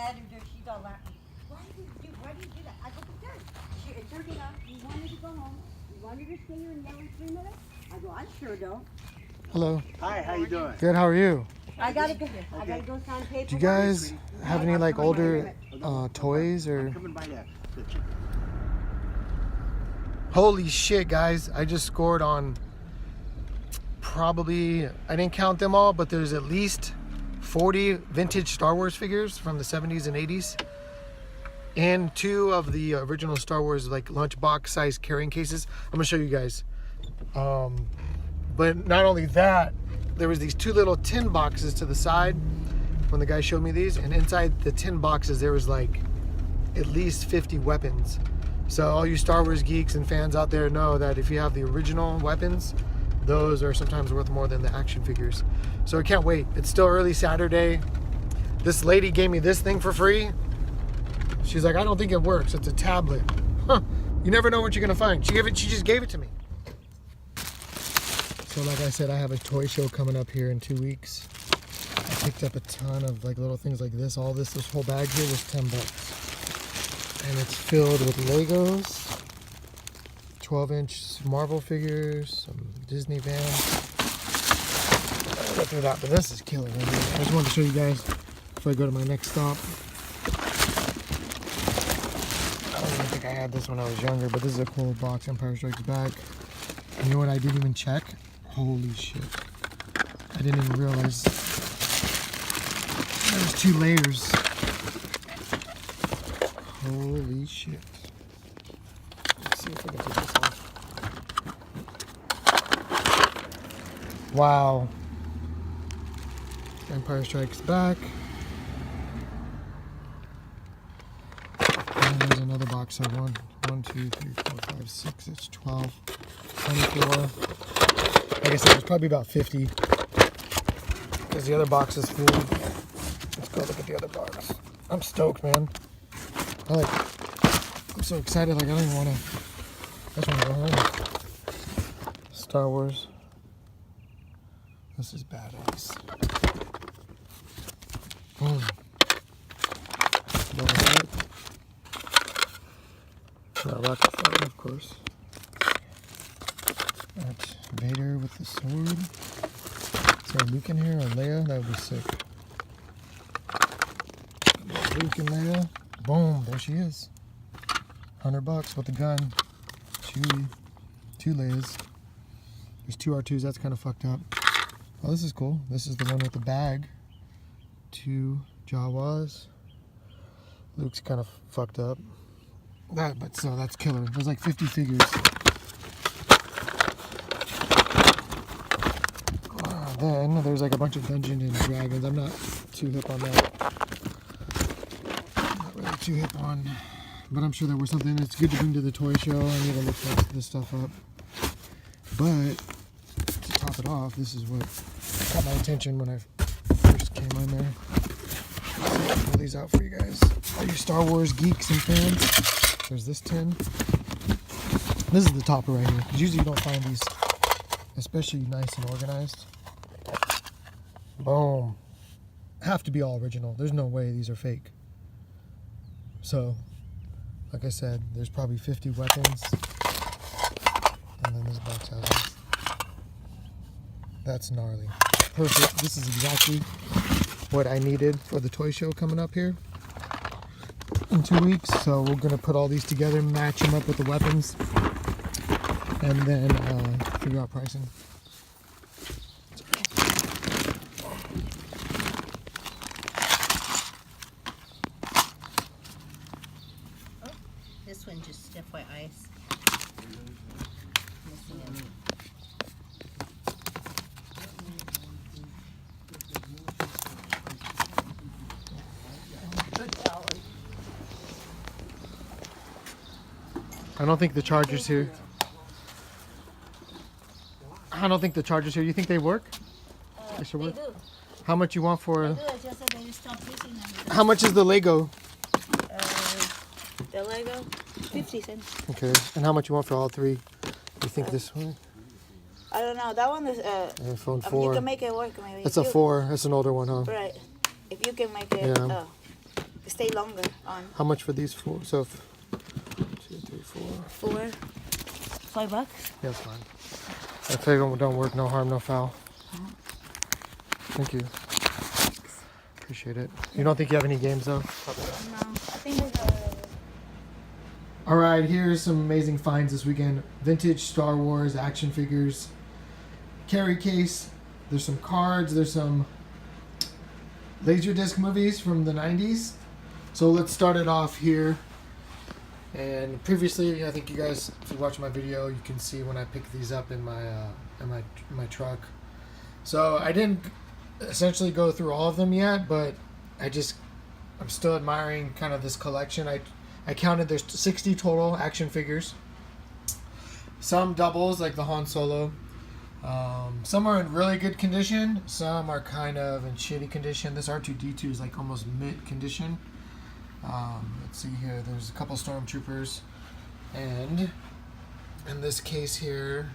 mad at her. She's all laughing. Why do you do that? I go, because it turned out you wanted to go home. You wanted to stay here and yell at 3 minutes? I go, I sure don't. Hello. Hi, how you doing? Good, how are you? I gotta go sign paperwork. Do you guys have any like older toys or? I'm coming by the chicken. Holy shit, guys. I just scored on probably, I didn't count them all, but there's at least 40 vintage Star Wars figures from the 70s and 80s. And 2 of the original Star Wars like lunchbox size carrying cases. I'm gonna show you guys. But not only that, there was these 2 little tin boxes to the side when the guy showed me these, and inside the tin boxes there was like at least 50 weapons. So all you Star Wars geeks and fans out there know that if you have the original weapons, those are sometimes worth more than the action figures. So I can't wait. It's still early Saturday. This lady gave me this thing for free. She's like, I don't think it works. It's a tablet. Huh. You never know what you're gonna find. She just gave it to me. So like I said, I have a toy show coming up here in 2 weeks. I picked up a ton of like little things like this. All this whole bag here was 10 bucks. And it's filled with Legos, 12-inch Marvel figures, some Disney vans. I'll go through that, but this is killer. I just wanted to show you guys before I go to my next stop. I don't even think I had this when I was younger, but this is a cool box, Empire Strikes Back. You know what I didn't even check? Holy shit. I didn't even realize there's 2 layers. Holy shit. Let's see if I can take this off. Wow. Empire Strikes Back. And there's another box of 1, 2, 3, 4, 5, 6. It's 12, 24. Like I said, it's probably about 50. Because the other box is full. Let's go look at the other box. I'm stoked, man. I'm so excited, like I don't even want to, I just want to go home. Star Wars. This is badass. Boom. Not rocket fire, of course. That's Vader with the sword. Is there Luke in here or Leia? That would be sick. Luke and Leia. Boom, there she is. 100 bucks with the gun. Chewie. 2 Leias. There's 2 R2s, that's kind of fucked up. Oh, this is cool. This is the one with the bag. 2 Jawas. Luke's kind of fucked up. But so that's killer. There's like 50 figures. Then there's like a bunch of Dungeons and Dragons. I'm not too hip on that. Too hip on, but I'm sure there was something that's good to bring to the toy show. I need to look this stuff up. But to top it off, this is what caught my attention when I first came on there. So I'll pull these out for you guys. All you Star Wars geeks and fans. There's this tin. This is the topper right here. Usually you don't find these, especially nice and organized. Boom. Have to be all original. There's no way these are fake. So, like I said, there's probably 50 weapons, and then this box has this. That's gnarly. Perfect. This is exactly what I needed for the toy show coming up here in 2 weeks. So we're gonna put all these together, match them up with the weapons, and then figure out pricing. This one just FYI. Missing it. I don't think the charger's here. I don't think the charger's here. You think they work? They should work? They do. How much you want for? They do. It's just that they just stopped using them. How much is the Lego? The Lego, 50 cents. Okay. And how much you want for all 3? You think this one? I don't know. That one is iPhone You 4. can make it work maybe. That's a 4. That's an older one, huh? Right. If you can make it. Yeah. stay longer on. How much for these four? So, 2, 3, 4. $5. Yeah, that's fine. I figure don't work, no harm, no foul. Thank you. Appreciate it. You don't think you have any games though? No, I think there's a. Alright, here's some amazing finds this weekend. Vintage Star Wars action figures. Carry case. There's some cards. There's some Laserdisc movies from the 90s. So let's start it off here. And previously, I think you guys, if you watch my video, you can see when I picked these up in my truck. So I didn't essentially go through all of them yet, but I'm still admiring kind of this collection. I counted there's 60 total action figures. Some doubles like the Han Solo. Some are in really good condition. Some are kind of in shitty condition. This R2D2 is like almost mint condition. Let's see here. There's a couple stormtroopers, and in this case here,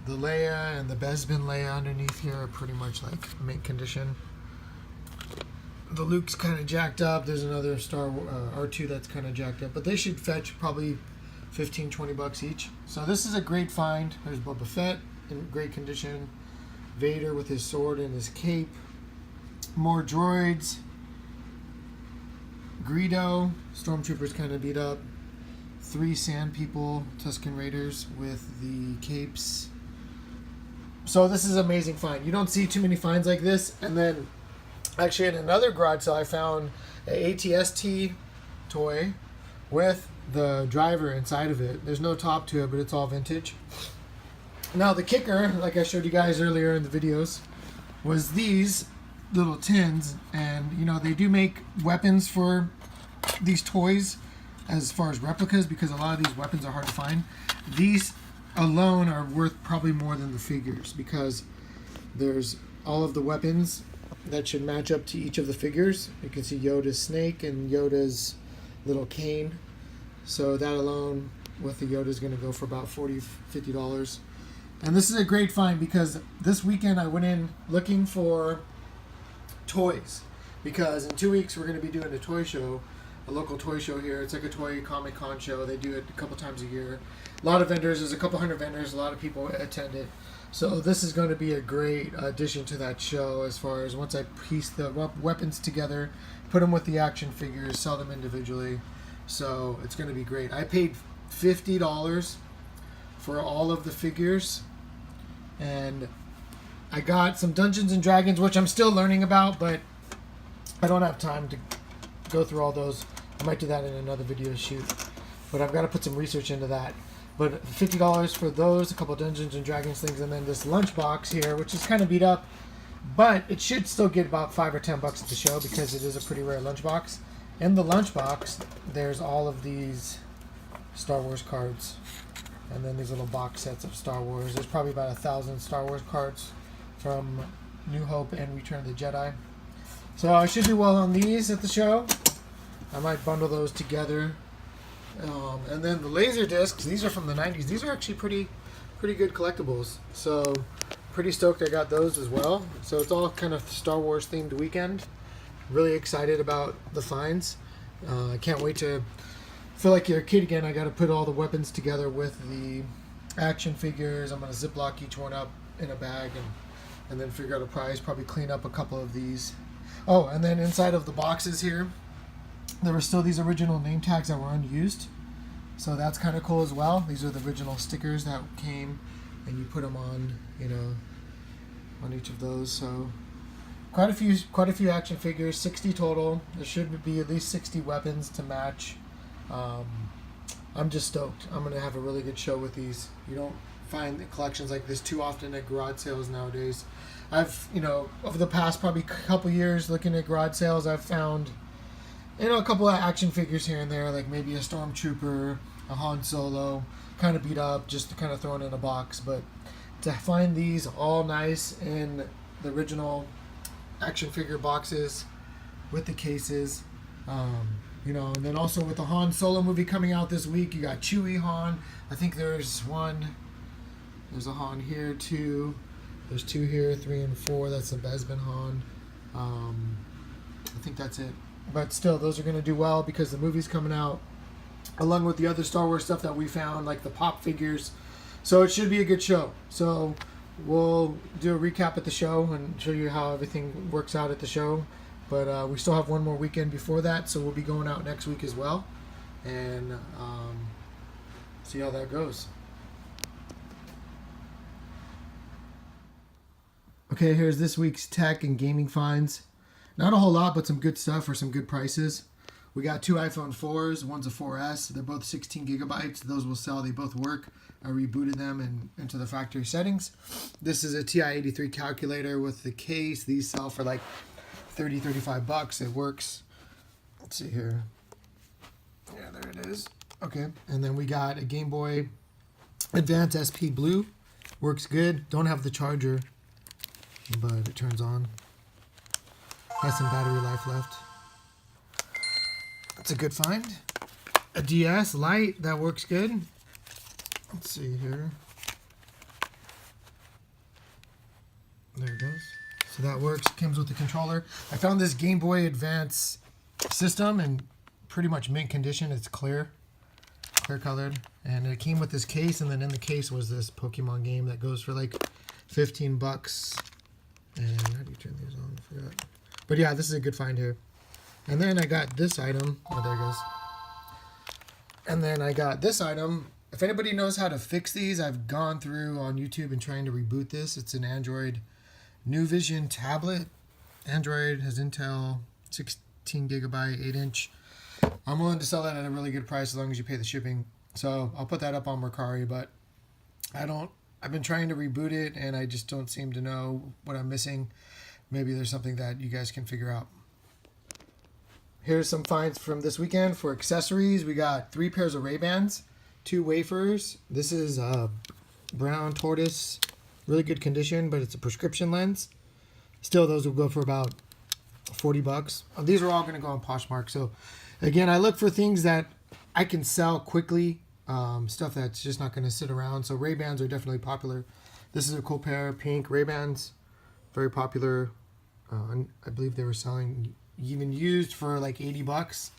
the Leia and the Bespin Leia underneath here are pretty much like mint condition. The Luke's kind of jacked up. There's another R2 that's kind of jacked up, but they should fetch probably $15-20 each. So this is a great find. There's Boba Fett in great condition, Vader with his sword and his cape, more droids, Greedo, stormtroopers kind of beat up, 3 sand people, Tusken Raiders with the capes. So this is an amazing find. You don't see too many finds like this. And then actually in another garage sale I found an ATST toy with the driver inside of it. There's no top to it, but it's all vintage. Now the kicker, like I showed you guys earlier in the videos, was these little tins, and you know they do make weapons for these toys as far as replicas, because a lot of these weapons are hard to find. These alone are worth probably more than the figures, because there's all of the weapons that should match up to each of the figures. You can see Yoda's snake and Yoda's little cane. So that alone with the Yoda is going to go for about $40-50. And this is a great find because this weekend I went in looking for toys, because in 2 weeks we're going to be doing a toy show, a local toy show here. It's like a toy Comic-Con show. They do it a couple times a year. A lot of vendors. There's a couple hundred vendors. A lot of people attend it. So this is going to be a great addition to that show, as far as once I piece the weapons together, put them with the action figures, sell them individually. So it's going to be great. I paid $50 for all of the figures, and I got some Dungeons and Dragons, which I'm still learning about, but I don't have time to go through all those. I might do that in another video shoot, but I've got to put some research into that. But $50 for those, a couple Dungeons and Dragons things, and then this lunchbox here, which is kind of beat up, but it should still get about $5 or $10 at the show because it is a pretty rare lunchbox. In the lunchbox, there's all of these Star Wars cards, and then these little box sets of Star Wars. There's probably about 1,000 Star Wars cards from New Hope and Return of the Jedi. So I should do well on these at the show. I might bundle those together. And then the laser discs, these are from the 90s. These are actually pretty good collectibles. So pretty stoked I got those as well. So it's all kind of Star Wars themed weekend. Really excited about the finds. I can't wait to feel like you're a kid again. I got to put all the weapons together with the action figures. I'm going to Ziploc each one up in a bag and then figure out a price. Probably clean up a couple of these. Oh, and then inside of the boxes here, there were still these original name tags that were unused. So that's kind of cool as well. These are the original stickers that came, and you put them on, you know, on each of those. So quite a few action figures, 60 total. There should be at least 60 weapons to match. I'm just stoked. I'm gonna have a really good show with these. You don't find collections like this too often at garage sales nowadays. I've, you know, over the past probably couple years looking at garage sales, I've found, you know, a couple of action figures here and there, like maybe a Stormtrooper, a Han Solo, kind of beat up, just to kind of throw it in a box. But to find these all nice in the original action figure boxes with the cases, you know, and then also with the Han Solo movie coming out this week, you got Chewie Han. I think there's a Han here too. There's 2 here, 3 and 4. That's the Bespin Han. I think that's it. but still, those are going to do well because the movie's coming out along with the other Star Wars stuff that we found, like the pop figures. So it should be a good show. So we'll do a recap at the show and show you how everything works out at the show. But we still have one more weekend before that, so we'll be going out next week as well. And see how that goes. Okay, here's this week's tech and gaming finds. Not a whole lot, but some good stuff for some good prices. We got 2 iPhone 4s. One's a 4S. They're both 16 gigabytes. Those will sell. They both work. I rebooted them into the factory settings. This is a TI-83 calculator with the case. These sell for like $30-35. It works. Let's see here. Yeah, there it is. Okay, and then we got a Gameboy Advance SP Blue. Works good. Don't have the charger, but it turns on. Has some battery life left. That's a good find. A DS Lite, that works good. Let's see here. There it goes. So that works. Comes with the controller. I found this Game Boy Advance system in pretty much mint condition. It's clear colored. And it came with this case, and then in the case was this Pokemon game that goes for like $15. And how do you turn these on? I forgot. But yeah, this is a good find here. And then I got this item. Oh, there it goes. And then I got this item. If anybody knows how to fix these, I've gone through on YouTube and trying to reboot this. It's an Android New Vision tablet. Android has Intel 16 gigabyte, 8-inch. I'm willing to sell that at a really good price as long as you pay the shipping. So I'll put that up on Mercari, but I've been trying to reboot it and I just don't seem to know what I'm missing. Maybe there's something that you guys can figure out. Here's some finds from this weekend for accessories. We got 3 pairs of Ray-Bans, 2 wafers. This is brown tortoise, really good condition, but it's a prescription lens. Still, those will go for about $40. These are all going to go on Poshmark. So again, I look for things that I can sell quickly, stuff that's just not going to sit around. So Ray-Bans are definitely popular. This is a cool pair of pink Ray-Bans, very popular. I believe they were selling even used for like $80.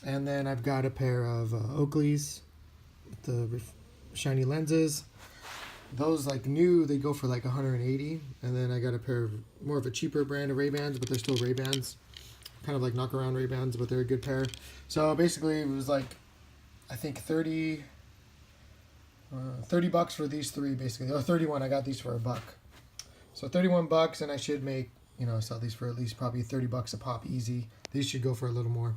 And then I've got a pair of Oakleys with the shiny lenses. Those like new, they go for like $180. And then I got a pair of more of a cheaper brand of Ray-Bans, but they're still Ray-Bans. Kind of like knockaround Ray-Bans, but they're a good pair. So basically it was like, I think $30 for these 3 basically. Or 31, I got these for $1. So $31, and I should make, sell these for at least probably $30 a pop easy. These should go for a little more.